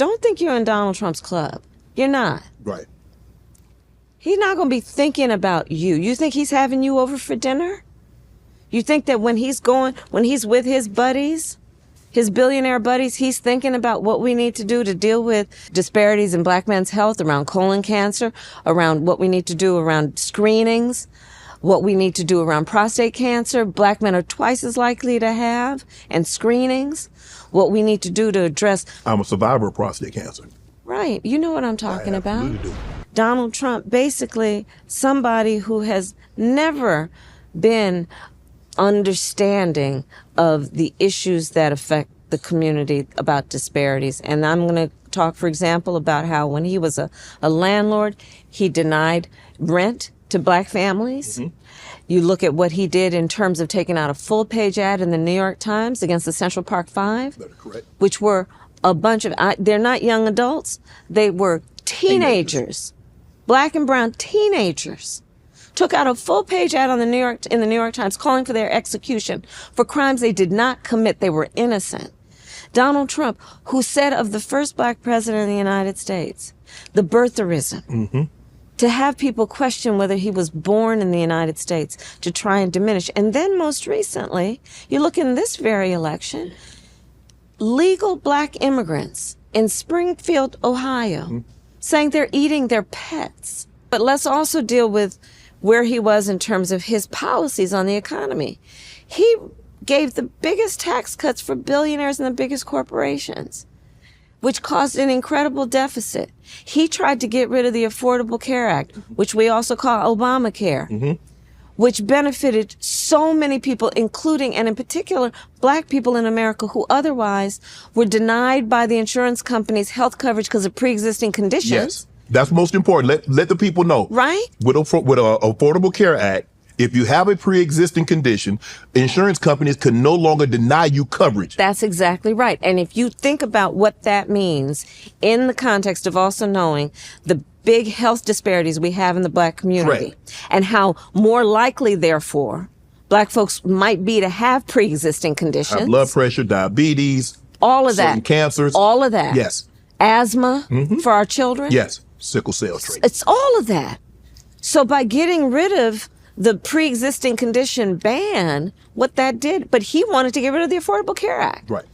don't think you're in Donald Trump's club. You're not. Right. He's not going to be thinking about you. You think he's having you over for dinner? You think that when he's with his buddies, his billionaire buddies, he's thinking about what we need to do to deal with disparities in black men's health around colon cancer, around what we need to do around screenings, what we need to do around prostate cancer. Black men are twice as likely to have, and screenings, what we need to do to address. I'm a survivor of prostate cancer. Right. You know what I'm talking about. Do. Donald Trump, basically somebody who has never been understanding of the issues that affect the community about disparities. And I'm going to talk, for example, about how when he was a landlord, he denied rent to black families. Mm-hmm. You look at what he did in terms of taking out a full-page ad in the New York Times against the Central Park Five, that is correct, which were a bunch of, they're not young adults, they were teenagers, black and brown teenagers. Took out a full-page ad in the New York Times calling for their execution for crimes they did not commit. They were innocent. Donald Trump, who said of the first black president of the United States, the birtherism, mm-hmm. to have people question whether he was born in the United States, to try and diminish. And then most recently, you look in this very election, legal black immigrants in Springfield, Ohio, mm-hmm. saying they're eating their pets. But let's also deal with where he was in terms of his policies on the economy. He gave the biggest tax cuts for billionaires and the biggest corporations, which caused an incredible deficit. He tried to get rid of the Affordable Care Act, which we also call Obamacare, mm-hmm. which benefited so many people, including, and in particular, black people in America who otherwise were denied by the insurance companies health coverage because of pre-existing conditions. Yes. That's most important. Let the people know. Right? With a Affordable Care Act, if you have a pre-existing condition, insurance companies can no longer deny you coverage. That's exactly right. And if you think about what that means in the context of also knowing the big health disparities we have in the black community, right. and how more likely, therefore, black folks might be to have pre-existing conditions. High blood pressure, diabetes. All of that. Cancers. All of that. Yes. Asthma mm-hmm. for our children. Yes. Sickle cell trait. It's all of that. So by getting rid of the pre-existing condition ban, what that did, but he wanted to get rid of the Affordable Care Act. Right.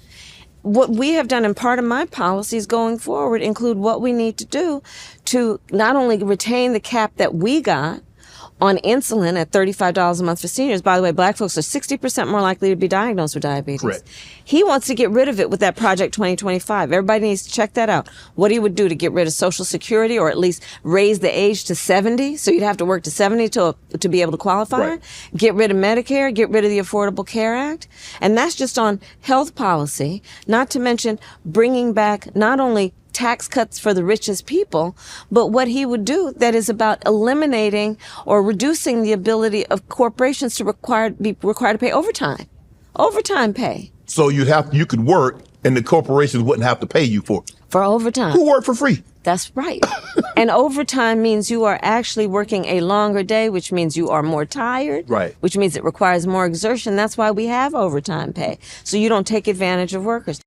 What we have done, and part of my policies going forward include what we need to do to not only retain the cap that we got on insulin at $35 a month for seniors. By the way, black folks are 60% more likely to be diagnosed with diabetes. Correct. He wants to get rid of it with that Project 2025. Everybody needs to check that out. What he would do to get rid of Social Security, or at least raise the age to 70, so you'd have to work to 70 to be able to qualify. Right. Get rid of Medicare, get rid of the Affordable Care Act. And that's just on health policy, not to mention bringing back not only tax cuts for the richest people, but what he would do that is about eliminating or reducing the ability of corporations to be required to pay overtime pay. So you could work and the corporations wouldn't have to pay you for overtime. Who work for free? That's right. And overtime means you are actually working a longer day, which means you are more tired, right. which means it requires more exertion. That's why we have overtime pay, so you don't take advantage of workers.